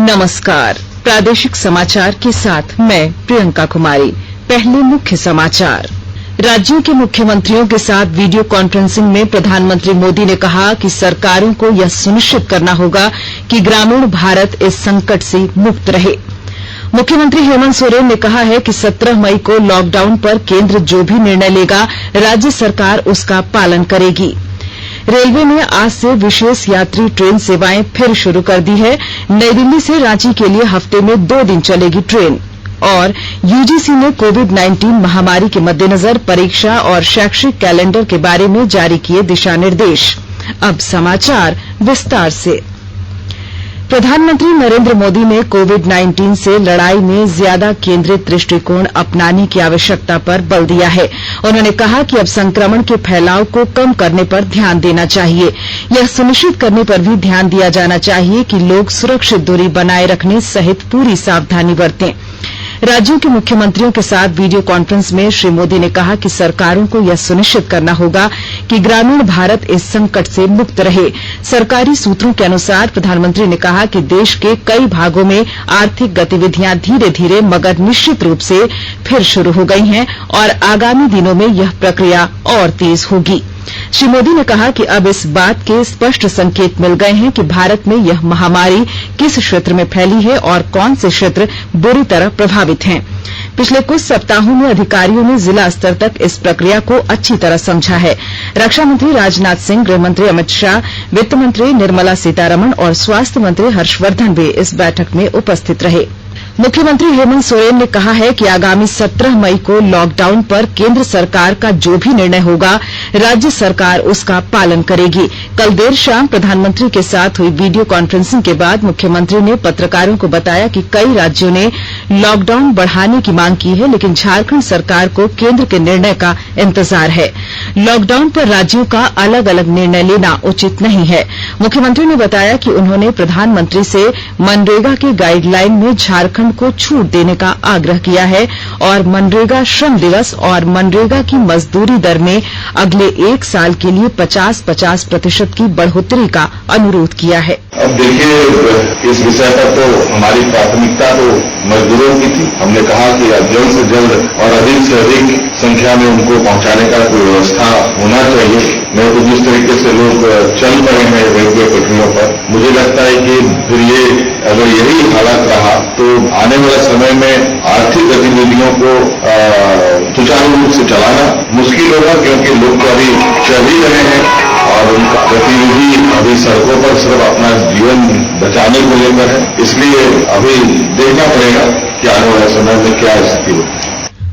नमस्कार, प्रादेशिक समाचार के साथ मैं प्रियंका कुमारी। पहले मुख्य समाचार। राज्यों के मुख्यमंत्रियों के साथ वीडियो कॉन्फ्रेंसिंग में प्रधानमंत्री मोदी ने कहा कि सरकारों को यह सुनिश्चित करना होगा कि ग्रामीण भारत इस संकट से मुक्त रहे। मुख्यमंत्री हेमंत सोरेन ने कहा है कि 17 मई को लॉकडाउन पर केंद्र जो भी निर्णय लेगा, राज्य सरकार उसका पालन करेगी। रेलवे ने आज से विशेष यात्री ट्रेन सेवाएं फिर शुरू कर दी है। नई दिल्ली से रांची के लिए हफ्ते में 2 दिन चलेगी ट्रेन। और यूजीसी ने कोविड-19 महामारी के मद्देनजर परीक्षा और शैक्षिक कैलेंडर के बारे में जारी किए दिशा निर्देश। अब समाचार विस्तार से। प्रधानमंत्री नरेंद्र मोदी ने कोविड-19 से लड़ाई में ज्यादा केंद्रित दृष्टिकोण अपनाने की आवश्यकता पर बल दिया है। उन्होंने कहा कि अब संक्रमण के फैलाव को कम करने पर ध्यान देना चाहिए। यह सुनिश्चित करने पर भी ध्यान दिया जाना चाहिए कि लोग सुरक्षित दूरी बनाए रखने सहित पूरी सावधानी बरतें। राज्यों के मुख्यमंत्रियों के साथ वीडियो कॉन्फ्रेंस में श्री मोदी ने कहा कि सरकारों को यह सुनिश्चित करना होगा कि ग्रामीण भारत इस संकट से मुक्त रहे। सरकारी सूत्रों के अनुसार प्रधानमंत्री ने कहा कि देश के कई भागों में आर्थिक गतिविधियां धीरे धीरे मगर निश्चित रूप से फिर शुरू हो गई हैं और आगामी दिनों में यह प्रक्रिया और तेज होगी। श्री मोदी ने कहा कि अब इस बात के स्पष्ट संकेत मिल गए हैं कि भारत में यह महामारी किस क्षेत्र में फैली है और कौन से क्षेत्र बुरी तरह प्रभावित हैं। पिछले कुछ सप्ताहों में अधिकारियों ने जिला स्तर तक इस प्रक्रिया को अच्छी तरह समझा है। रक्षा मंत्री राजनाथ सिंह, गृह मंत्री अमित शाह, वित्त मंत्री निर्मला सीतारमण और स्वास्थ्य मंत्री हर्षवर्धन भी इस बैठक में उपस्थित रहे। मुख्यमंत्री हेमंत सोरेन ने कहा है कि आगामी 17 मई को लॉकडाउन पर केंद्र सरकार का जो भी निर्णय होगा, राज्य सरकार उसका पालन करेगी। कल देर शाम प्रधानमंत्री के साथ हुई वीडियो कॉन्फ्रेंसिंग के बाद मुख्यमंत्री ने पत्रकारों को बताया कि कई राज्यों ने लॉकडाउन बढ़ाने की मांग की है, लेकिन झारखंड सरकार को केंद्र के निर्णय का इंतजार है। लॉकडाउन पर राज्यों का अलग अलग निर्णय लेना उचित नहीं है। मुख्यमंत्री ने बताया कि उन्होंने प्रधानमंत्री से मनरेगा के गाइडलाइन में झारखंड को छूट देने का आग्रह किया है और मनरेगा श्रम दिवस और मनरेगा की मजदूरी दर में अगले 1 साल के लिए 50-50% की बढ़ोतरी का अनुरोध किया है। अब देखिए, इस विषय पर तो हमारी प्राथमिकता तो मजदूरों की थी। हमने कहा कि अब जल्द से जल्द और अधिक से अधिक संख्या में उनको पहुंचाने का कोई व्यवस्था होना चाहिए। नहीं तो जिस तरीके से लोग चल पड़े हैं रेलवे पटरियों पर, मुझे लगता है कि फिर ये अगर यही हालत रहा तो आने वाले समय में आर्थिक गतिविधियों को सुचारू रूप से चलाना मुश्किल होगा, क्योंकि लोग तो अभी चल ही रहे हैं और उनका गतिविधि अभी सड़कों पर सिर्फ अपना जीवन बचाने को लेकर है। इसलिए अभी देखना पड़ेगा कि आने वाले समय में क्या स्थिति होगी।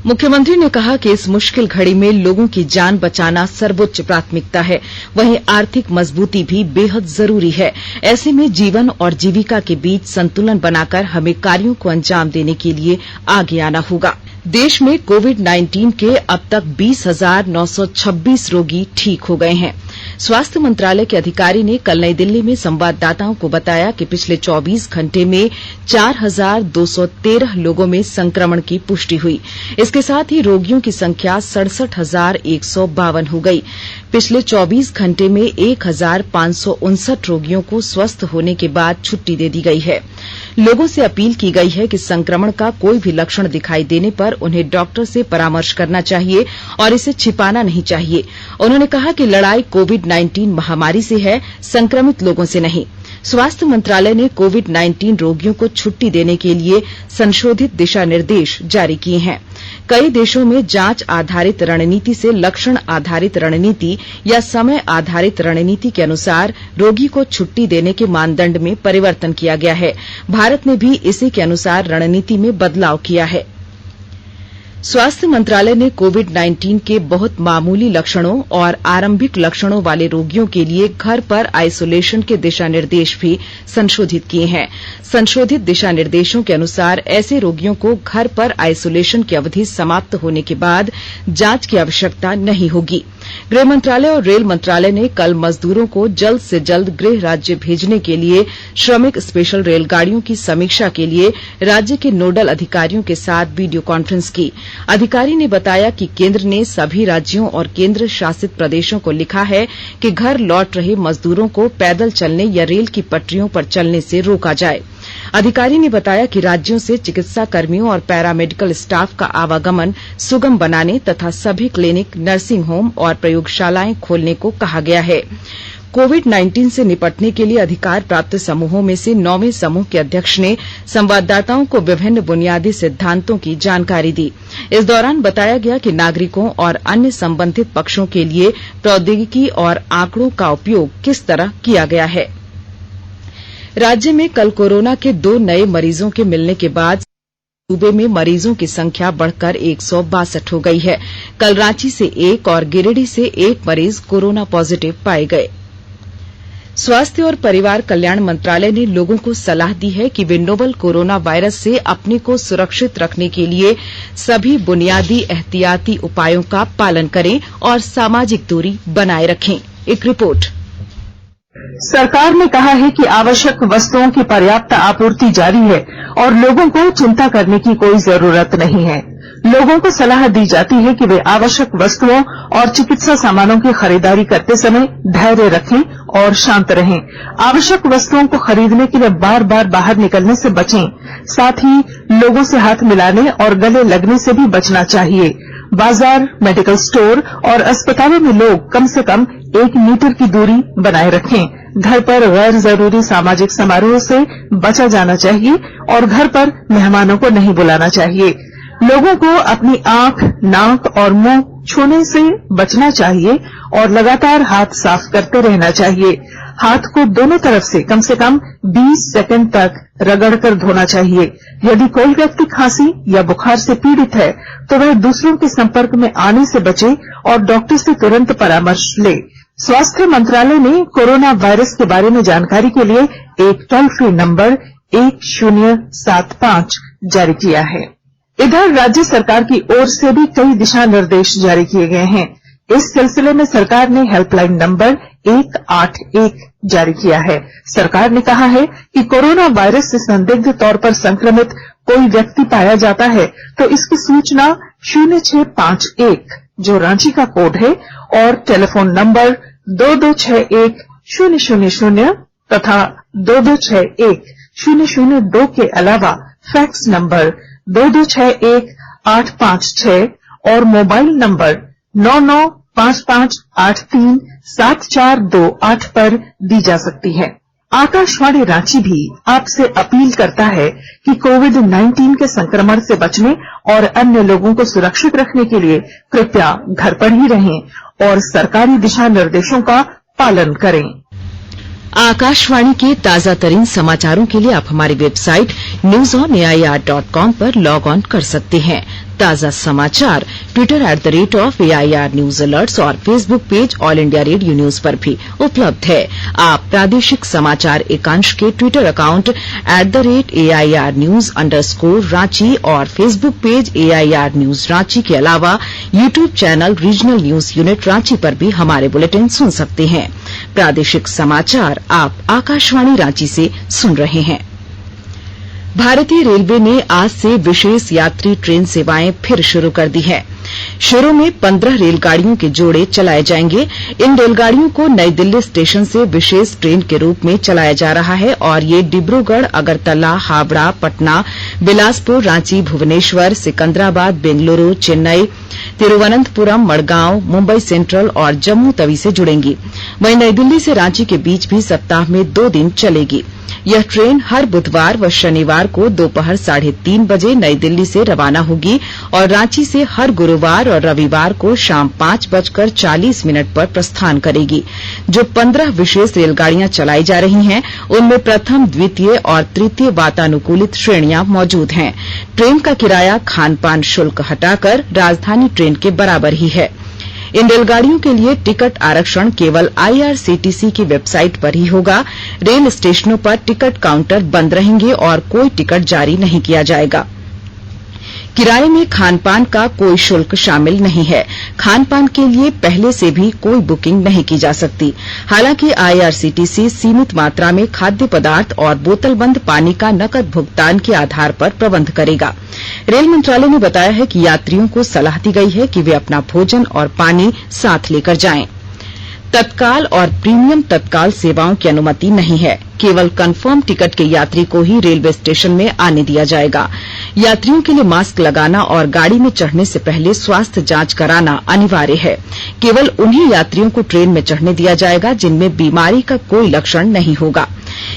मुख्यमंत्री ने कहा कि इस मुश्किल घड़ी में लोगों की जान बचाना सर्वोच्च प्राथमिकता है। वहीं आर्थिक मजबूती भी बेहद जरूरी है। ऐसे में जीवन और जीविका के बीच संतुलन बनाकर हमें कार्यों को अंजाम देने के लिए आगे आना होगा। देश में कोविड-19 के अब तक 20,926 रोगी ठीक हो गए हैं। स्वास्थ्य मंत्रालय के अधिकारी ने कल नई दिल्ली में संवाददाताओं को बताया कि पिछले 24 घंटे में 4,213 लोगों में संक्रमण की पुष्टि हुई। इसके साथ ही रोगियों की संख्या 67,152 हो गई। पिछले 24 घंटे में 1,559 रोगियों को स्वस्थ होने के बाद छुट्टी दे दी गई है। लोगों से अपील की गई है कि संक्रमण का कोई भी लक्षण दिखाई देने पर उन्हें डॉक्टर से परामर्श करना चाहिए और इसे छिपाना नहीं चाहिए। उन्होंने कहा कि लड़ाई कोविड-19 महामारी से है, संक्रमित लोगों से नहीं। स्वास्थ्य मंत्रालय ने कोविड-19 रोगियों को छुट्टी देने के लिए संशोधित दिशा निर्देश जारी किए हैं। कई देशों में जांच आधारित रणनीति से लक्षण आधारित रणनीति या समय आधारित रणनीति के अनुसार रोगी को छुट्टी देने के मानदंड में परिवर्तन किया गया है। भारत ने भी इसी के अनुसार रणनीति में बदलाव किया है। स्वास्थ्य मंत्रालय ने कोविड-19 के बहुत मामूली लक्षणों और आरंभिक लक्षणों वाले रोगियों के लिए घर पर आइसोलेशन के दिशा निर्देश भी संशोधित किए हैं। संशोधित दिशा निर्देशों के अनुसार ऐसे रोगियों को घर पर आइसोलेशन की अवधि समाप्त होने के बाद जांच की आवश्यकता नहीं होगी। गृह मंत्रालय और रेल मंत्रालय ने कल मजदूरों को जल्द से जल्द गृह राज्य भेजने के लिए श्रमिक स्पेशल रेलगाड़ियों की समीक्षा के लिए राज्य के नोडल अधिकारियों के साथ वीडियो कॉन्फ्रेंस की। अधिकारी ने बताया कि केंद्र ने सभी राज्यों और केंद्र शासित प्रदेशों को लिखा है कि घर लौट रहे मजदूरों को पैदल चलने या रेल की पटरियों पर चलने से रोका जाए। अधिकारी ने बताया कि राज्यों से चिकित्सा कर्मियों और पैरामेडिकल स्टाफ का आवागमन सुगम बनाने तथा सभी क्लिनिक, नर्सिंग होम और प्रयोगशालाएं खोलने को कहा गया है। कोविड-19 से निपटने के लिए अधिकार प्राप्त समूहों में से 9वें समूह के अध्यक्ष ने संवाददाताओं को विभिन्न बुनियादी सिद्धांतों की जानकारी दी। इस दौरान बताया गया कि नागरिकों और अन्य संबंधित पक्षों के लिए प्रौद्योगिकी और आंकड़ों का उपयोग किस तरह किया गया है। राज्य में कल कोरोना के 2 नए मरीजों के मिलने के बाद सूबे में मरीजों की संख्या बढ़कर 162 हो गई है। कल रांची से 1 और गिरिडीह से 1 मरीज कोरोना पॉजिटिव पाए गए। स्वास्थ्य और परिवार कल्याण मंत्रालय ने लोगों को सलाह दी है कि वे नोवल कोरोना वायरस से अपने को सुरक्षित रखने के लिए सभी बुनियादी एहतियाती उपायों का पालन करें और सामाजिक दूरी बनाए रखें। एक रिपोर्ट। सरकार ने कहा है कि आवश्यक वस्तुओं की पर्याप्त आपूर्ति जारी है और लोगों को चिंता करने की कोई जरूरत नहीं है। लोगों को सलाह दी जाती है कि वे आवश्यक वस्तुओं और चिकित्सा सामानों की खरीदारी करते समय धैर्य रखें और शांत रहें। आवश्यक वस्तुओं को खरीदने के लिए बार बार बाहर निकलने से बचें। साथ ही लोगों से हाथ मिलाने और गले लगने से भी बचना चाहिए। बाजार, मेडिकल स्टोर और अस्पतालों में लोग कम से कम 1 मीटर की दूरी बनाए रखें। घर पर गैर जरूरी सामाजिक समारोह से बचा जाना चाहिए और घर पर मेहमानों को नहीं बुलाना चाहिए। लोगों को अपनी आंख, नाक और मुंह छूने से बचना चाहिए और लगातार हाथ साफ करते रहना चाहिए। हाथ को दोनों तरफ से कम 20 सेकंड तक रगड़कर धोना चाहिए। यदि कोई व्यक्ति खांसी या बुखार से पीड़ित है तो वह दूसरों के संपर्क में आने से बचे और डॉक्टर से तुरंत परामर्श ले। स्वास्थ्य मंत्रालय ने कोरोना वायरस के बारे में जानकारी के लिए एक टोल फ्री नंबर 1075 जारी किया है। इधर राज्य सरकार की ओर से भी कई दिशा निर्देश जारी किए गए हैं। इस सिलसिले में सरकार ने हेल्पलाइन नंबर 181 जारी किया है। सरकार ने कहा है कि कोरोना वायरस से संदिग्ध तौर पर संक्रमित कोई व्यक्ति पाया जाता है तो इसकी सूचना 0651 जो रांची का कोड है और टेलीफोन नंबर 2261-000 तथा 2261-002 के अलावा फैक्स नंबर 2261-856 और मोबाइल नंबर 9955837428 पर दी जा सकती है। आकाशवाणी रांची भी आपसे अपील करता है कि कोविड-19 के संक्रमण से बचने और अन्य लोगों को सुरक्षित रखने के लिए कृपया घर पर ही रहें और सरकारी दिशा निर्देशों का पालन करें। आकाशवाणी के ताजा तरीन समाचारों के लिए आप हमारी वेबसाइट newsonair.com पर लॉग ऑन कर सकते हैं। ताजा समाचार ट्विटर @AIR न्यूज अलर्ट्स और Facebook page all India radio news पर भी उपलब्ध है। आप प्रादेशिक समाचार एकांश के ट्विटर अकाउंट @AIR news_रांची और Facebook page AIR news Ranchi के अलावा YouTube channel regional news unit Ranchi पर भी हमारे बुलेटिन सुन सकते हैं। प्रादेशिक समाचार आप आकाशवाणी रांची से सुन रहे हैं। भारतीय रेलवे ने आज से विशेष यात्री ट्रेन सेवाएं फिर शुरू कर दी है। शुरू में 15 रेलगाड़ियों के जोड़े चलाए जाएंगे। इन रेलगाड़ियों को नई दिल्ली स्टेशन से विशेष ट्रेन के रूप में चलाया जा रहा है और ये डिब्रूगढ़, अगरतला, हावड़ा, पटना, बिलासपुर, रांची, भुवनेश्वर, सिकंदराबाद, बेंगलुरु, चेन्नई, तिरुवनंतपुरम, मडगांव, मुंबई सेंट्रल और जम्मू तवी से जुड़ेंगी। वहीं नई दिल्ली से रांची के बीच भी सप्ताह में 2 दिन चलेगी। यह ट्रेन हर बुधवार व शनिवार को दोपहर 3:30 बजे नई दिल्ली से रवाना होगी और रांची से हर गुरुवार और रविवार को शाम 5:40 पर प्रस्थान करेगी। जो 15 विशेष रेलगाड़ियां चलाई जा रही हैं उनमें प्रथम, द्वितीय और तृतीय वातानुकूलित श्रेणियां मौजूद हैं। ट्रेन का किराया खान-पान शुल्क हटाकर राजधानी ट्रेन के बराबर ही है। इन रेलगाड़ियों के लिए टिकट आरक्षण केवल IRCTC की वेबसाइट पर ही होगा। रेल स्टेशनों पर टिकट काउंटर बंद रहेंगे और कोई टिकट जारी नहीं किया जाएगा। किराए में खान-पान का कोई शुल्क शामिल नहीं है। खान-पान के लिए पहले से भी कोई बुकिंग नहीं की जा सकती। हालांकि IRCTC सीमित मात्रा में खाद्य पदार्थ और बोतलबंद पानी का नकद भुगतान के आधार पर प्रबंध करेगा। रेल मंत्रालय ने बताया है कि यात्रियों को सलाह दी गई है कि वे अपना भोजन और पानी साथ लेकर जाएं। तत्काल और प्रीमियम तत्काल सेवाओं की अनुमति नहीं है। केवल कंफर्म टिकट के यात्री को ही रेलवे स्टेशन में आने दिया जाएगा। यात्रियों के लिए मास्क लगाना और गाड़ी में चढ़ने से पहले स्वास्थ्य जांच कराना अनिवार्य है। केवल उन्हीं यात्रियों को ट्रेन में चढ़ने दिया जाएगा जिनमें बीमारी का कोई लक्षण नहीं होगा।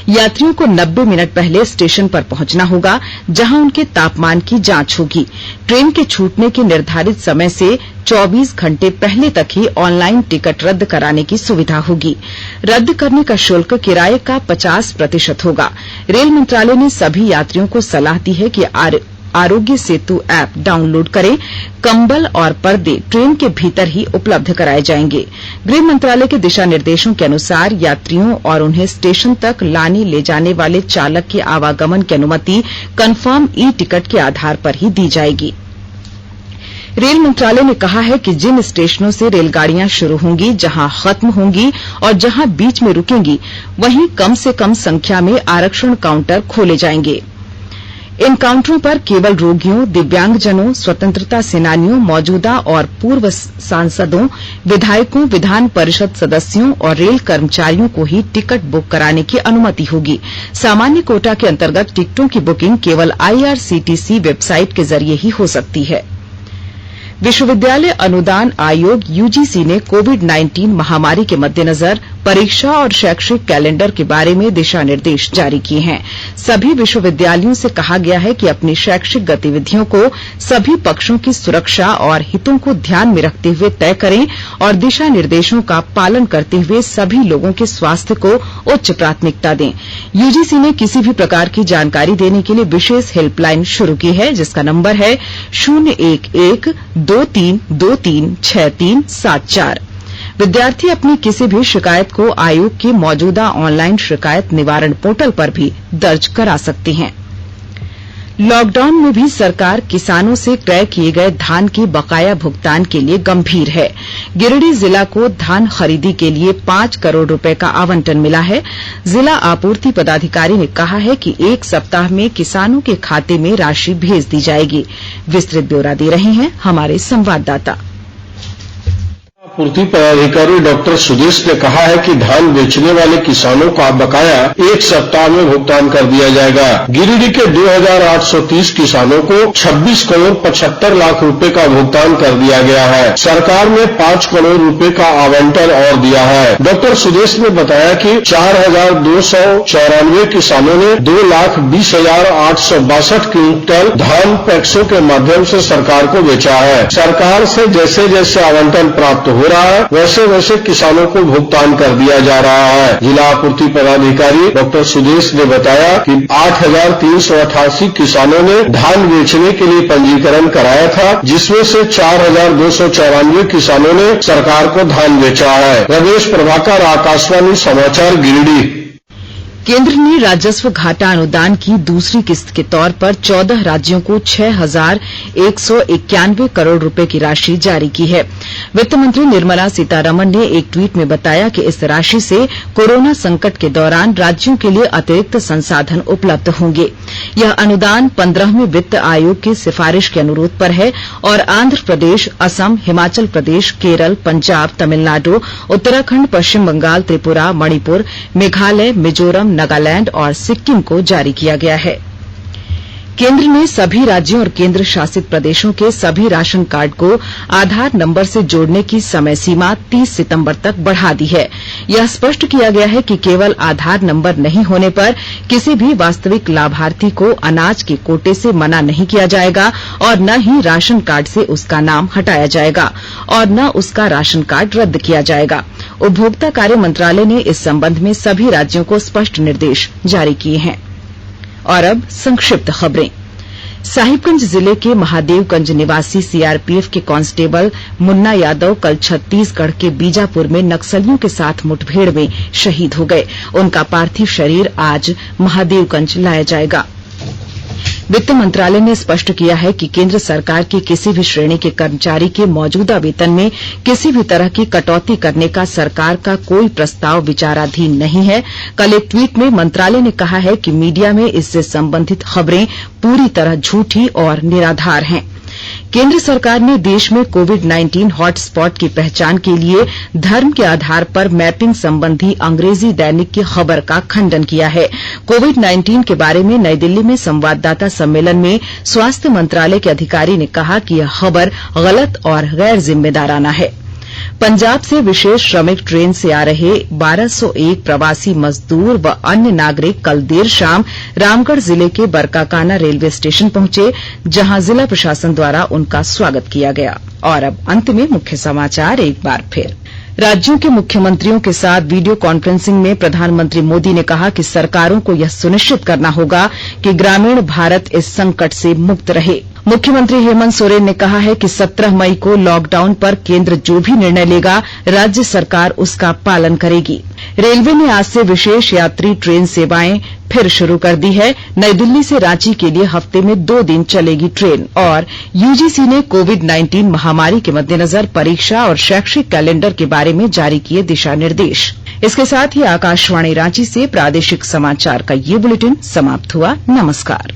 यात्रियों को 90 मिनट पहले स्टेशन पर पहुंचना होगा, जहां उनके तापमान की जांच होगी। ट्रेन के छूटने के निर्धारित समय से 24 घंटे पहले तक ही ऑनलाइन टिकट रद्द कराने की सुविधा होगी। रद्द करने का शुल्क किराए का 50% होगा। रेल मंत्रालय ने सभी यात्रियों को सलाह दी है कि आरोग्य सेतु ऐप डाउनलोड करें। कंबल और पर्दे ट्रेन के भीतर ही उपलब्ध कराए जाएंगे। गृह मंत्रालय के दिशा निर्देशों के अनुसार यात्रियों और उन्हें स्टेशन तक लाने ले जाने वाले चालक के आवागमन की अनुमति कंफर्म ई टिकट के आधार पर ही दी जाएगी। रेल मंत्रालय ने कहा है कि जिन स्टेशनों से रेलगाड़ियां शुरू होंगी, जहां खत्म होंगी और जहां बीच में रुकेंगी, वहीं कम से कम संख्या में आरक्षण काउंटर खोले जाएंगे। इन काउंटरों पर केवल रोगियों, दिव्यांगजनों, स्वतंत्रता सेनानियों, मौजूदा और पूर्व सांसदों, विधायकों, विधान परिषद सदस्यों और रेल कर्मचारियों को ही टिकट बुक कराने की अनुमति होगी। सामान्य कोटा के अंतर्गत टिकटों की बुकिंग केवल IRCTC वेबसाइट के जरिए ही हो सकती है। विश्वविद्यालय अनुदान आयोग UGC ने कोविड-19 महामारी के मद्देनजर परीक्षा और शैक्षिक कैलेंडर के बारे में दिशा निर्देश जारी किए हैं। सभी विश्वविद्यालयों से कहा गया है कि अपनी शैक्षिक गतिविधियों को सभी पक्षों की सुरक्षा और हितों को ध्यान में रखते हुए तय करें और दिशा निर्देशों का पालन करते हुए सभी लोगों के स्वास्थ्य को उच्च प्राथमिकता दें। UGC ने किसी भी प्रकार की जानकारी देने के लिए विशेष हेल्पलाइन शुरू की है, जिसका नंबर है 011-2323-6374। विद्यार्थी अपनी किसी भी शिकायत को आयोग के मौजूदा ऑनलाइन शिकायत निवारण पोर्टल पर भी दर्ज करा सकते हैं। लॉकडाउन में भी सरकार किसानों से क्रय किए गए धान के बकाया भुगतान के लिए गंभीर है। गिरिडीह जिला को धान खरीदी के लिए 5 करोड़ रुपए का आवंटन मिला है। जिला आपूर्ति पदाधिकारी ने कहा है कि 1 सप्ताह में किसानों के खाते में राशि भेज दी जाएगी। विस्तृत ब्यौरा दे रहे हैं हमारे संवाददाता। आपूर्ति पदाधिकारी डॉक्टर सुदेश ने कहा है कि धान बेचने वाले किसानों का बकाया 1 सप्ताह में भुगतान कर दिया जाएगा। गिरिडीह के 2830 किसानों को 26 करोड़ 75 लाख रुपए का भुगतान कर दिया गया है। सरकार ने 5 करोड़ रुपए का आवंटन और दिया है। डॉक्टर सुदेश ने बताया कि 4294 किसानों ने 2,20,862 क्विंटल धान पैक्सों के माध्यम से सरकार को बेचा है। सरकार से जैसे जैसे आवंटन प्राप्त हो रहा है, वैसे वैसे किसानों को भुगतान कर दिया जा रहा है। जिला आपूर्ति पदाधिकारी डॉक्टर सुदेश ने बताया कि 8,388 किसानों ने धान बेचने के लिए पंजीकरण कराया था, जिसमें से 4,294 किसानों ने सरकार को धान बेचा है। रमेश प्रभाकर, आकाशवाणी समाचार, गिरिडीह। केंद्र ने राजस्व घाटा अनुदान की दूसरी किस्त के तौर पर 14 राज्यों को 6,191 करोड़ रुपए की राशि जारी की है। वित्त मंत्री निर्मला सीतारमण ने एक ट्वीट में बताया कि इस राशि से कोरोना संकट के दौरान राज्यों के लिए अतिरिक्त संसाधन उपलब्ध होंगे। यह अनुदान 15वें वित्त आयोग की सिफारिश के अनुरोध पर है और आंध्र प्रदेश, असम, हिमाचल प्रदेश, केरल, पंजाब, तमिलनाडु, उत्तराखंड, पश्चिम बंगाल, त्रिपुरा, मणिपुर, मेघालय, मिजोरम, नागालैंड और सिक्किम को जारी किया गया है। केंद्र ने सभी राज्यों और केंद्र शासित प्रदेशों के सभी राशन कार्ड को आधार नंबर से जोड़ने की समय सीमा 30 सितंबर तक बढ़ा दी है। यह स्पष्ट किया गया है कि केवल आधार नंबर नहीं होने पर किसी भी वास्तविक लाभार्थी को अनाज के कोटे से मना नहीं किया जाएगा और न ही राशन कार्ड से उसका नाम हटाया जाएगा और न उसका राशन कार्ड रद्द किया जाएगा। उपभोक्ता कार्य मंत्रालय ने इस संबंध में सभी राज्यों को स्पष्ट निर्देश जारी किए हैं। और अब संक्षिप्त खबरें। साहिबगंज जिले के महादेवगंज निवासी सीआरपीएफ के कांस्टेबल मुन्ना यादव कल छत्तीसगढ़ के बीजापुर में नक्सलियों के साथ मुठभेड़ में शहीद हो गए। उनका पार्थिव शरीर आज महादेवगंज लाया जाएगा। वित्त मंत्रालय ने स्पष्ट किया है कि केंद्र सरकार की किसी भी श्रेणी के कर्मचारी के मौजूदा वेतन में किसी भी तरह की कटौती करने का सरकार का कोई प्रस्ताव विचाराधीन नहीं है। कल एक ट्वीट में मंत्रालय ने कहा है कि मीडिया में इससे संबंधित खबरें पूरी तरह झूठी और निराधार हैं। केंद्र सरकार ने देश में कोविड-19 हॉटस्पॉट की पहचान के लिए धर्म के आधार पर मैपिंग संबंधी अंग्रेजी दैनिक की खबर का खंडन किया है। कोविड-19 के बारे में नई दिल्ली में संवाददाता सम्मेलन में स्वास्थ्य मंत्रालय के अधिकारी ने कहा कि यह खबर गलत और गैर जिम्मेदाराना है। पंजाब से विशेष श्रमिक ट्रेन से आ रहे 1201 प्रवासी मजदूर व अन्य नागरिक कल देर शाम रामगढ़ जिले के बरकाकाना रेलवे स्टेशन पहुंचे, जहां जिला प्रशासन द्वारा उनका स्वागत किया गया। और अब अंत में मुख्य समाचार एक बार फिर। राज्यों के मुख्यमंत्रियों के साथ वीडियो कॉन्फ्रेंसिंग में प्रधानमंत्री मोदी ने कहा कि सरकारों को यह सुनिश्चित करना होगा कि ग्रामीण भारत इस संकट से मुक्त रहे। मुख्यमंत्री हेमंत सोरेन ने कहा है कि 17 मई को लॉकडाउन पर केंद्र जो भी निर्णय लेगा, राज्य सरकार उसका पालन करेगी। रेलवे ने आज से विशेष यात्री ट्रेन सेवाएं फिर शुरू कर दी है। नई दिल्ली से रांची के लिए हफ्ते में 2 दिन चलेगी ट्रेन। और यूजीसी ने कोविड-19 महामारी के मद्देनजर परीक्षा और शैक्षिक कैलेंडर के बारे में जारी किए दिशा निर्देश। इसके साथ ही आकाशवाणी रांची से प्रादेशिक समाचार का ये बुलेटिन समाप्त हुआ। नमस्कार।